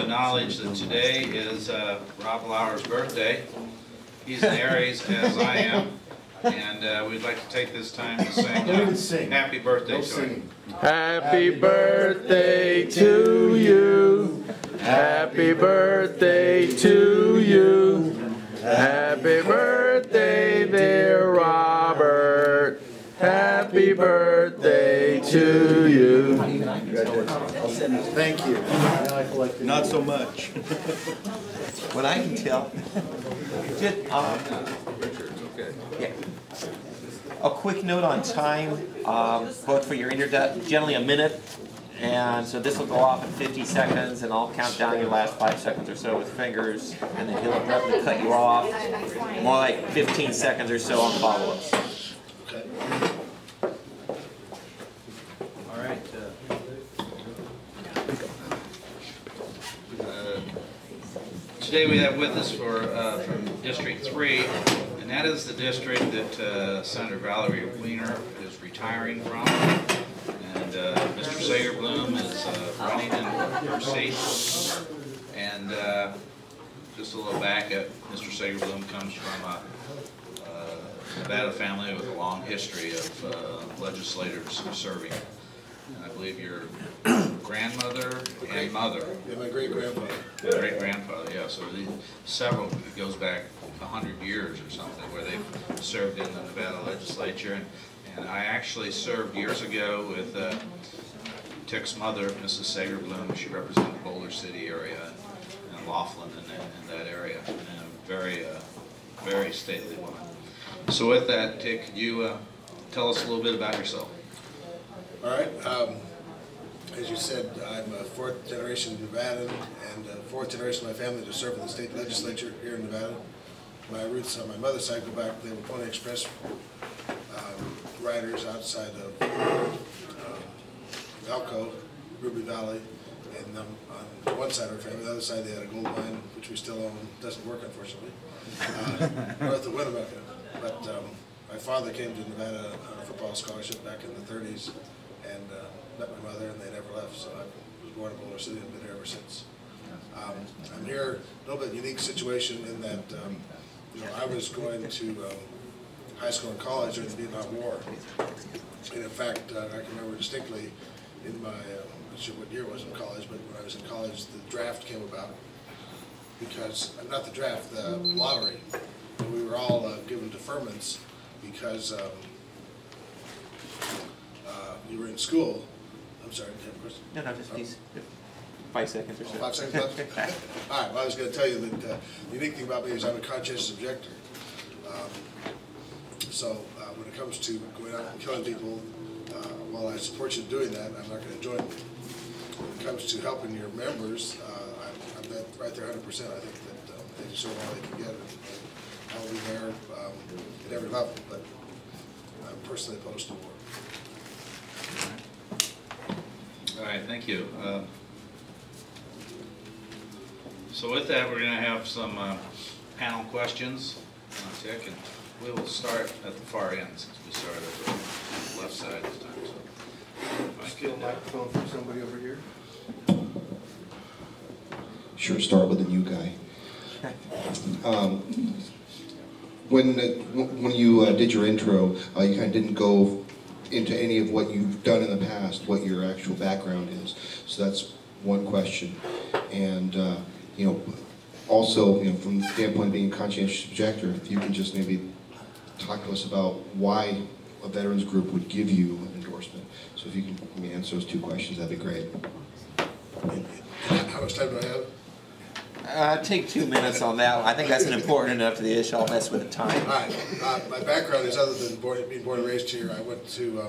knowledge that today is Rob Lauer's birthday. He's an Aries, as I am, and we'd like to take this time to sing happy birthday to him. Happy birthday to you. Happy birthday to you. Happy birthday, dear Robert. Happy birthday to you. Thank you. Not so much. What I can tell. Just, yeah. A quick note on time, both for your introduction, generally a minute, and so this will go off in 50 seconds, and I'll count down your last 5 seconds or so with fingers, and then he'll abruptly cut you off, more like 15 seconds or so on follow-ups. Okay. All right. Today we have with us from District 3, and that is the district that Senator Valerie Weiner is retiring from. And Mr. Segerblom is running in her seat. And just a little back, Mr. Segerblom comes from a Nevada family with a long history of legislators serving. And I believe your grandmother and mother. Yeah, my great-grandfather. Great-grandfather, yeah. So several, it goes back 100 years or something, where they've served in the Nevada legislature. And I actually served years ago with Tick's mother, Mrs. Segerblom. She represented the Boulder City area and Laughlin in that area. And a very stately woman. So with that, Tick, could you tell us a little bit about yourself? All right. As you said, I'm a fourth-generation Nevadan and fourth generation of my family to serve in the state legislature here in Nevada. My roots on my mother's side go back, they were Pony Express riders outside of Elko, Ruby Valley, and on one side of our family, the other side they had a gold mine, which we still own, doesn't work unfortunately, north of Winnebago. But my father came to Nevada on a football scholarship back in the 30s and met my mother, and they never left, so I was born in Boulder City and been here ever since. I'm here, a little bit unique situation in that you know, I was going to high school and college during the Vietnam War. And in fact, I can remember distinctly in my, I'm not sure what year it was in college, but when I was in college, the draft came about because, not the draft, the lottery. And we were all given deferments because you were in school. I'm sorry, do you have a question? No, just please. 5 seconds or so. 5 seconds left? All right, well, I was going to tell you that the unique thing about me is I'm a conscientious objector. So when it comes to going out and killing people, while I support you doing that, I'm not going to join you. When it comes to helping your members, I'm right there 100%. I think that they deserve all they can get. And I'll be there at every level, but I'm personally opposed to war. All right, thank you. So with that, we're going to have some panel questions on Tick, and we will start at the far end since we started at the left side this time. So if I Still a microphone from somebody over here? Sure, start with the new guy. When you did your intro, you kind of didn't go into any of what you've done in the past, what your actual background is. So that's one question. And you know, also, you know, from the standpoint of being a conscientious objector, if you can just maybe talk to us about why a veterans group would give you an endorsement. So if you can answer those two questions, that'd be great. How much time do I have? Take 2 minutes on that one. I think that's an important enough to the issue. I'll mess with the time. All right. My background is, other than being born and raised here, I went to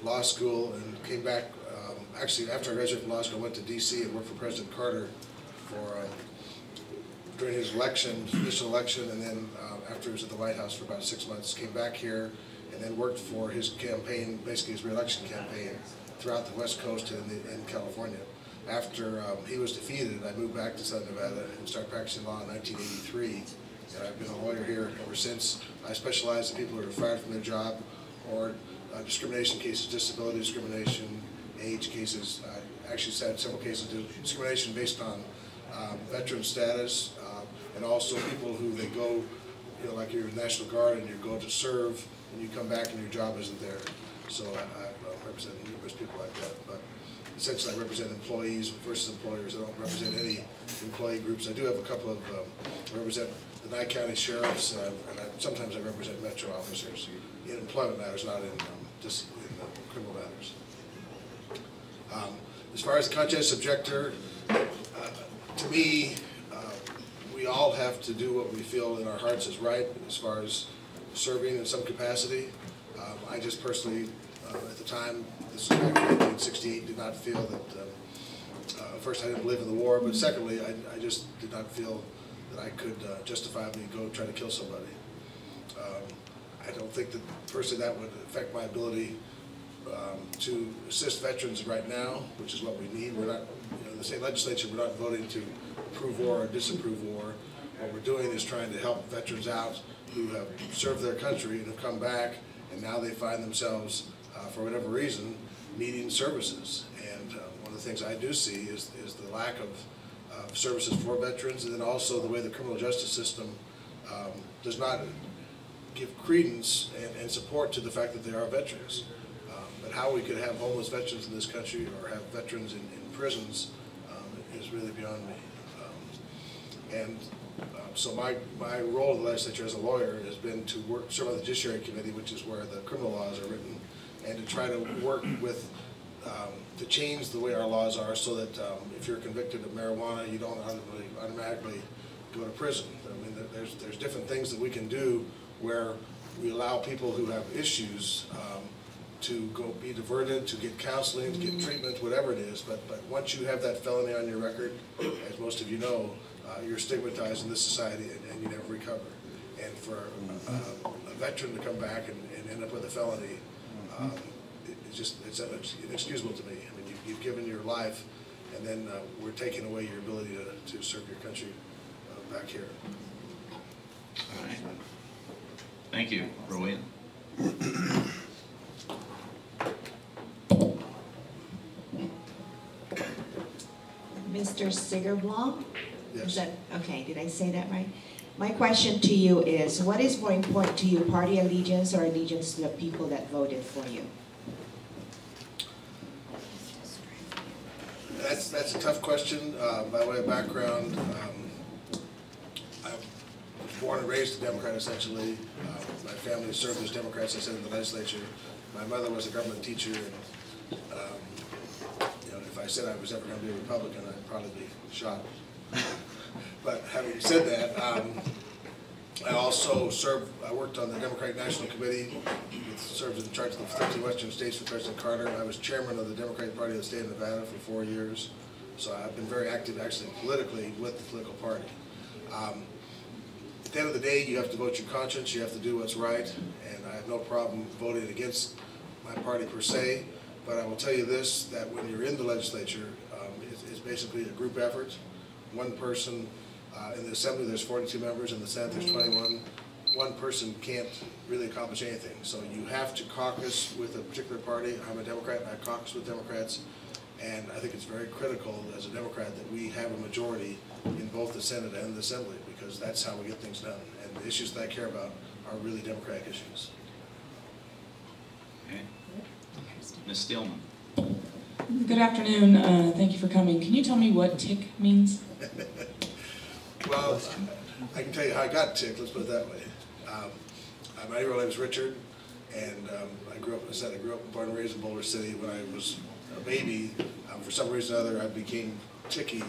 law school and came back. Actually, after I graduated from law school, I went to D.C. and worked for President Carter for during his election, initial election, and then after he was at the White House for about 6 months, came back here and then worked for his campaign, basically his re-election campaign, throughout the West Coast and in California. After he was defeated, I moved back to Southern Nevada and started practicing law in 1983. And I've been a lawyer here ever since. I specialize in people who are fired from their job or discrimination cases, disability discrimination, age cases. I actually had several cases of discrimination based on veteran status, and also people who they go, you know, like you're in National Guard and you go to serve and you come back and your job isn't there. So I represent numerous people like that. But essentially I represent employees versus employers. I don't represent any employee groups. I do have a couple of, I represent the Nye County Sheriffs, and sometimes I represent Metro officers in employment matters, not in just in criminal matters. As far as the conscientious objector, to me, we all have to do what we feel in our hearts is right as far as serving in some capacity. I just personally, at the time, this was back in 1968, did not feel that, first I didn't believe in the war, but secondly, I just did not feel that I could justifiably go try to kill somebody. I don't think that personally that would affect my ability to assist veterans right now, which is what we need. We're not, you know, in the state legislature, we're not voting to approve war or disapprove war. What we're doing is trying to help veterans out who have served their country and have come back, and now they find themselves, for whatever reason, needing services. And one of the things I do see is the lack of services for veterans, and then also the way the criminal justice system does not give credence and support to the fact that they are veterans. But how we could have homeless veterans in this country or have veterans in prisons is really beyond me. So my role in the legislature as a lawyer has been to serve on the Judiciary Committee, which is where the criminal laws are written, and to try to work with, to change the way our laws are so that if you're convicted of marijuana, you don't automatically go to prison. I mean, there's different things that we can do where we allow people who have issues to go be diverted, to get counseling, to get treatment, whatever it is. But once you have that felony on your record, as most of you know, you're stigmatized in this society and you never recover. And for a veteran to come back and end up with a felony, it's inexcusable to me. I mean, you've given your life, and then we're taking away your ability to serve your country back here. All right. Thank you, Rowan. Mr. Segerblom? Yes. Is that, okay, did I say that right? My question to you is, what is more important to you, party allegiance or allegiance to the people that voted for you? That's a tough question. By way of background, I was born and raised a Democrat, essentially. My family served as Democrats, I said, in the legislature. My mother was a government teacher, and you know, if I said I was ever going to be a Republican, I'd probably be shot. But having said that, I also served, I worked on the Democratic National Committee, served in charge of the 13 Western states for President Carter. I was chairman of the Democratic Party of the state of Nevada for 4 years. So I've been very active, actually, politically with the political party. At the end of the day, you have to vote your conscience, you have to do what's right, and I have no problem voting against my party per se, but I will tell you this, that when you're in the legislature, it's basically a group effort. One person, in the Assembly there's 42 members, in the Senate there's 21. One person can't really accomplish anything. So you have to caucus with a particular party. I'm a Democrat, and I caucus with Democrats, and I think it's very critical as a Democrat that we have a majority in both the Senate and the Assembly, because that's how we get things done. And the issues that I care about are really Democratic issues. Okay. Ms. Stillman. Good afternoon. Thank you for coming. Can you tell me what tick means? Well, I can tell you how I got ticked, let's put it that way. My real name is Richard, and I grew up, as I said, I grew up born and raised in Boulder City. When I was a baby, for some reason or other, I became Ticky,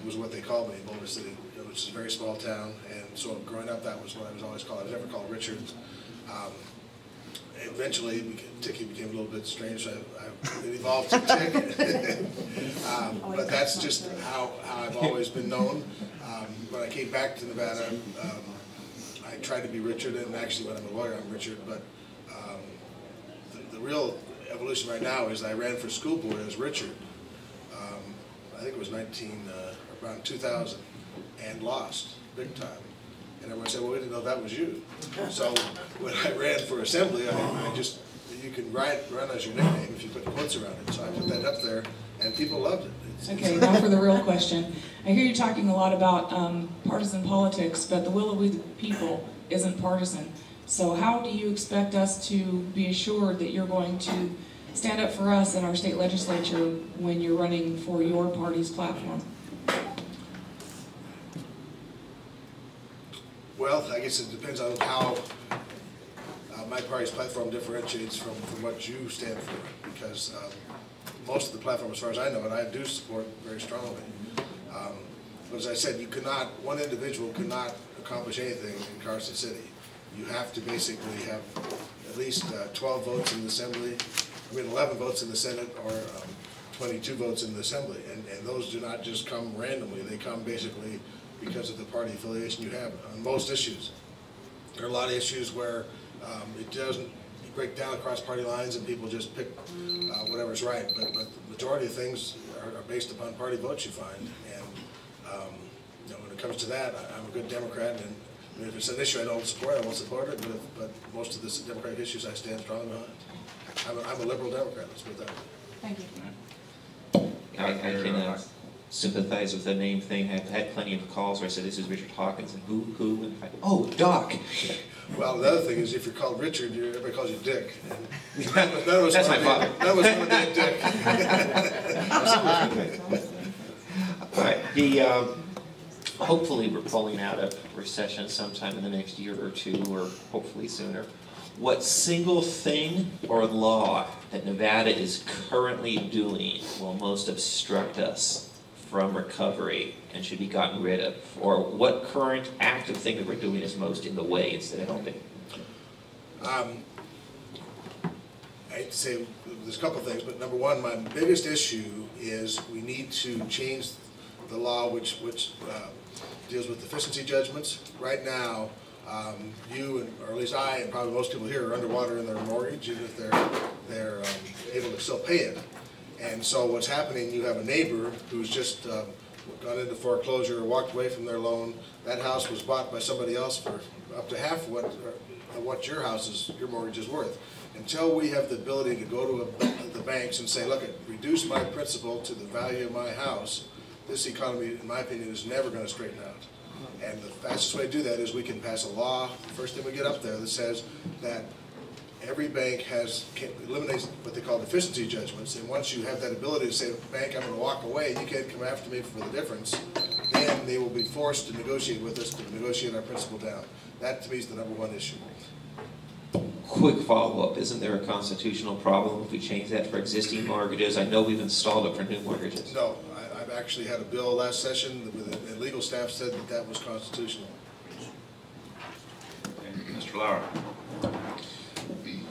was what they called me in Boulder City, which is a very small town, and so growing up, that was what I was always called. I was never called Richard. Eventually, Ticky became a little bit strange, so it evolved to Tick. But that's just how I've always been known. When I came back to Nevada, I tried to be Richard, and actually when I'm a lawyer, I'm Richard, but the real evolution right now is I ran for school board as Richard. I think it was around 2000, and lost big time. And everyone said, well, we didn't know that was you. So when I ran for Assembly, you can run as your nickname if you put quotes around it. So I put that up there, and people loved it. Okay, now for the real question. I hear you talking a lot about partisan politics, but the will of the people isn't partisan. So how do you expect us to be assured that you're going to stand up for us in our state legislature when you're running for your party's platform? Well, I guess it depends on how my party's platform differentiates from what you stand for, because most of the platform, as far as I know it, I do support very strongly. But as I said, one individual could not accomplish anything in Carson City. You have to basically have at least 12 votes in the Assembly, 11 votes in the Senate, or 22 votes in the Assembly. And those do not just come randomly. They come basically because of the party affiliation you have on most issues. There are a lot of issues where it doesn't break down across party lines and people just pick whatever's right. But the majority of things are based upon party votes you find. And when it comes to that, I'm a good Democrat, and if it's an issue I don't support, I won't support it. But most of the Democratic issues I stand strongly behind. I'm a liberal Democrat. Let's put it that way. Thank you. I can sympathize with the name thing. I've had plenty of calls where I said, this is Richard Hawkins, and who, and oh, Doc. Well, the other thing is, if you're called Richard, everybody calls you Dick. That's my father. That was one day Dick. All right. Hopefully we're pulling out of recession sometime in the next year or two, or hopefully sooner. What single thing or law that Nevada is currently doing will most obstruct us from recovery and should be gotten rid of? Or what current active thing that we're doing is most in the way instead of helping? I hate to say there's a couple things, but number one, my biggest issue is we need to change the law which deals with deficiency judgments. Right now, you, or at least I, and probably most people here, are underwater in their mortgage, even if they're able to still pay it. And so what's happening, you have a neighbor who's just gone into foreclosure or walked away from their loan. That house was bought by somebody else for up to half what your mortgage is worth. Until we have the ability to go to the banks and say, look, reduce my principal to the value of my house, this economy, in my opinion, is never going to straighten out. And the fastest way to do that is we can pass a law, the first thing we get up there, that says that every bank eliminates what they call deficiency judgments, and once you have that ability to say, bank, I'm going to walk away, you can't come after me for the difference, then they will be forced to negotiate with us to negotiate our principal down. That, to me, is the number one issue. Quick follow-up, isn't there a constitutional problem if we change that for existing mortgages? I know we've installed it for new mortgages. No, I've actually had a bill last session, the legal staff said that that was constitutional. Okay. Mr. Lauer.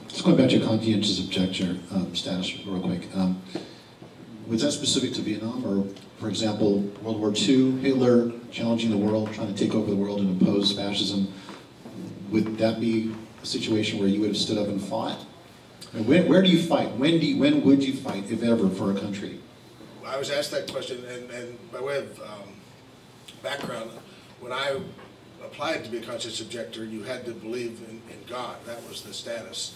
Just going back to your conscientious objector status real quick. Was that specific to Vietnam, or, for example, World War II, Hitler challenging the world, trying to take over the world and impose fascism? Would that be a situation where you would have stood up and fought? And where do you fight? When would you fight, if ever, for a country? I was asked that question, and by way of background, when I applied to be a conscientious objector, you had to believe in God. That was the status.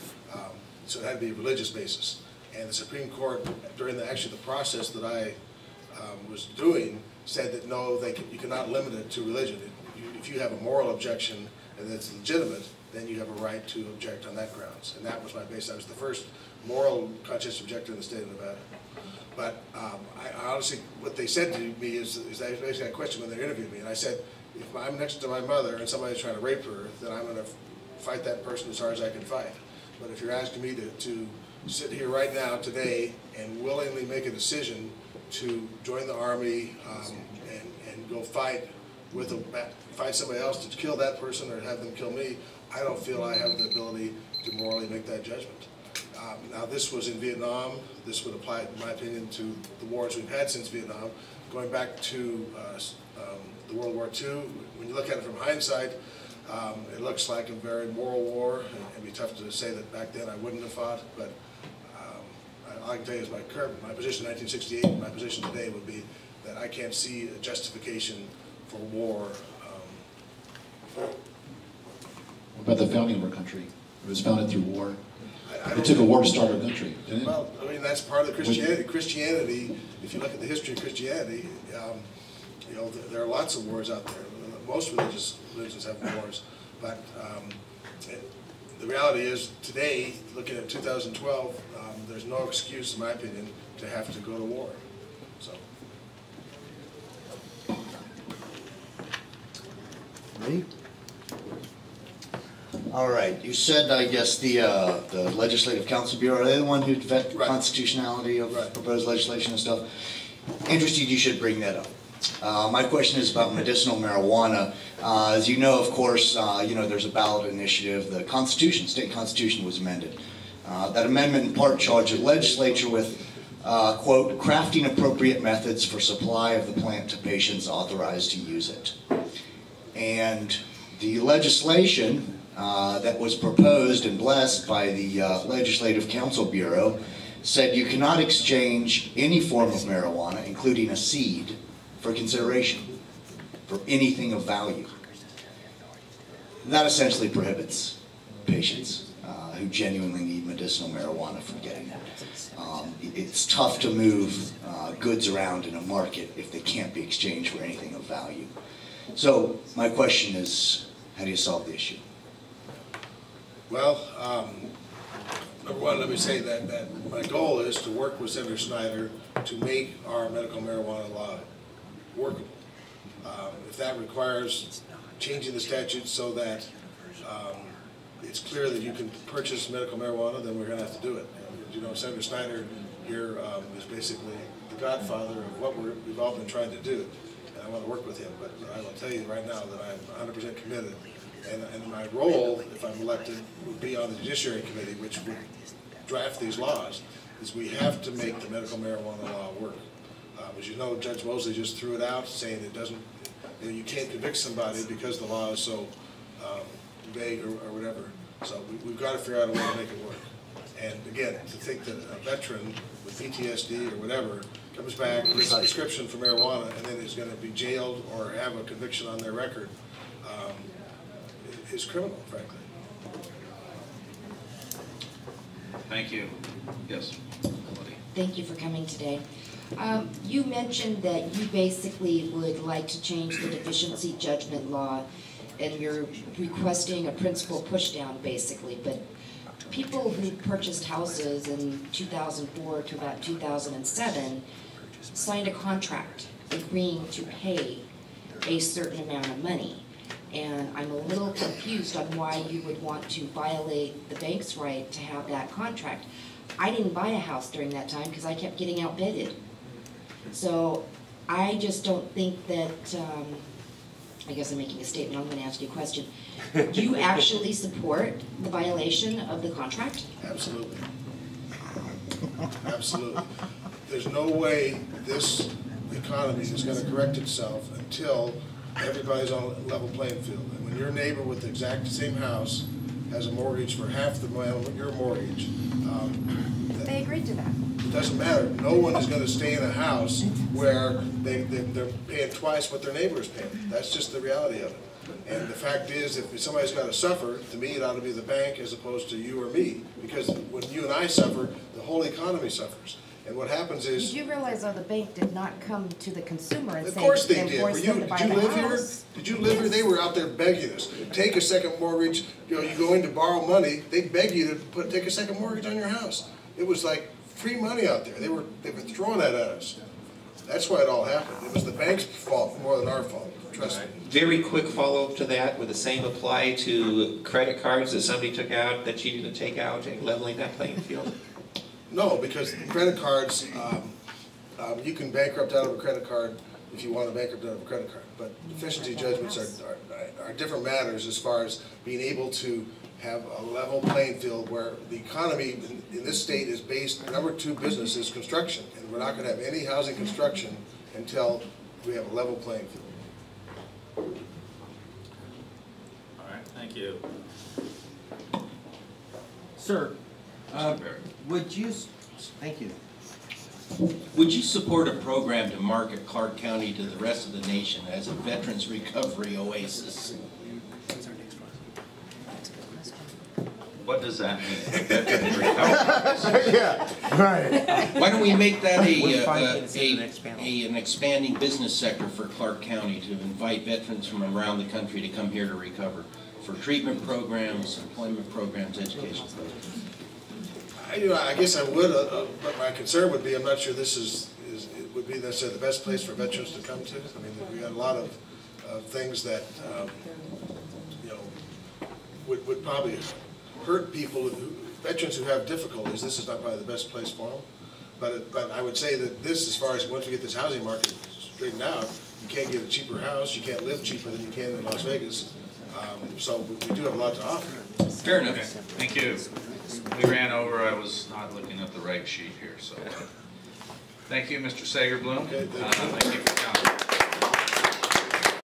So it had to be a religious basis. And the Supreme Court, during the process that I was doing, said that no, you cannot limit it to religion. If you have a moral objection and it's legitimate, then you have a right to object on that grounds. And that was my basis. I was the first moral conscientious objector in the state of Nevada. But I honestly, what they said to me is they basically had a question when they interviewed me, and I said, if I'm next to my mother and somebody's trying to rape her, then I'm going to fight that person as hard as I can fight. But if you're asking me to sit here right now, today, and willingly make a decision to join the Army and go fight somebody else to kill that person or have them kill me, I don't feel I have the ability to morally make that judgment. Now, this was in Vietnam. This would apply, in my opinion, to the wars we've had since Vietnam. Going back to the World War II, when you look at it from hindsight, it looks like a very moral war. It'd be tough to say that back then I wouldn't have fought, but all I can tell you is my position in 1968 and my position today would be that I can't see a justification for war. What about the founding of our country? It was founded through war. It took a war to start our country, didn't it? Well, I mean, that's part of the Christianity. Christianity, if you look at the history of Christianity, you know, there are lots of wars out there. Most religions have wars, but the reality is today, looking at 2012, there's no excuse, in my opinion, to have to go to war. So. Me? All right. You said, I guess, the Legislative Council Bureau, are they the one who vet the constitutionality of proposed legislation and stuff? Interested, you should bring that up. My question is about medicinal marijuana. As you know, of course, you know, there's a ballot initiative. The Constitution, state constitution, was amended. That amendment in part charged the legislature with, quote, crafting appropriate methods for supply of the plant to patients authorized to use it. And the legislation that was proposed and blessed by the Legislative Council Bureau said you cannot exchange any form of marijuana, including a seed, for consideration, for anything of value. That essentially prohibits patients who genuinely need medicinal marijuana from getting it. It's tough to move goods around in a market if they can't be exchanged for anything of value. So my question is, how do you solve the issue? Well, number one, let me say that my goal is to work with Senator Snyder to make our medical marijuana law workable. If that requires changing the statute so that it's clear that you can purchase medical marijuana, then we're going to have to do it. You know, Senator Snyder here is basically the godfather of what we've all been trying to do. And I want to work with him, but I will tell you right now that I'm 100% committed. And my role, if I'm elected, would be on the Judiciary Committee, which would draft these laws, is we have to make the medical marijuana law work. As you know, Judge Mosley just threw it out, saying it doesn't, you know, you can't convict somebody because the law is so vague or whatever. So we've got to figure out a way to make it work. And again, to think that a veteran with PTSD or whatever comes back with a prescription for marijuana and then is going to be jailed or have a conviction on their record is criminal, frankly. Thank you. Yes. Thank you for coming today. You mentioned that you basically would like to change the deficiency judgment law, and you're requesting a principal pushdown, basically. But people who purchased houses in 2004 to about 2007 signed a contract agreeing to pay a certain amount of money. And I'm a little confused on why you would want to violate the bank's right to have that contract. I didn't buy a house during that time because I kept getting outbidded. So I just don't think that, I guess I'm making a statement, I'm going to ask you a question. Do you actually support the violation of the contract? Absolutely. Absolutely. There's no way this economy is going to correct itself until everybody's on a level playing field. And when your neighbor with the exact same house has a mortgage for half the amount of your mortgage, They agreed to that. it doesn't matter. No one is going to stay in a house where they're paying twice what their neighbor is paying. That's just the reality of it. And the fact is, if somebody's got to suffer, to me it ought to be the bank as opposed to you or me. Because when you and I suffer, the whole economy suffers. And what happens is... Did you realize, though, the bank did not come to the consumer and Of say course they and did. force them to buy Did you the live here? house? Did you live here? They were out there begging us. Take a second mortgage. You know, you go in to borrow money. They beg you to take a second mortgage on your house. It was like free money out there. They were throwing that at us. That's why it all happened. It was the bank's fault more than our fault. Trust me. Very quick follow-up to that. Would the same apply to credit cards that somebody took out that you didn't take out, and leveling that playing field? No, because credit cards, you can bankrupt out of a credit card if you want to bankrupt out of a credit card. But deficiency judgments are different matters as far as being able to have a level playing field where the economy in this state is based, number two business is construction. And we're not going to have any housing construction until we have a level playing field. All right, thank you. Sir, would you, thank you. Would you support a program to market Clark County to the rest of the nation as a veterans recovery oasis? What does that mean? Veterans recovery. Yeah, right. Why don't we make that an an expanding business sector for Clark County to invite veterans from around the country to come here to recover for treatment programs, employment programs, education. I guess I would, but my concern would be, I'm not sure this it would be necessarily the best place for veterans to come to. I mean, we got a lot of things that, you know, would probably hurt people, veterans who have difficulties. This is not probably the best place for them. But I would say that this, as far as once we get this housing market straightened out, you can't get a cheaper house, you can't live cheaper than you can in Las Vegas. So we do have a lot to offer. Fair enough. Okay, thank you. We ran over. I was not looking at the right sheet here, so. Thank you, Mr. Segerblom. Okay, thank you for coming.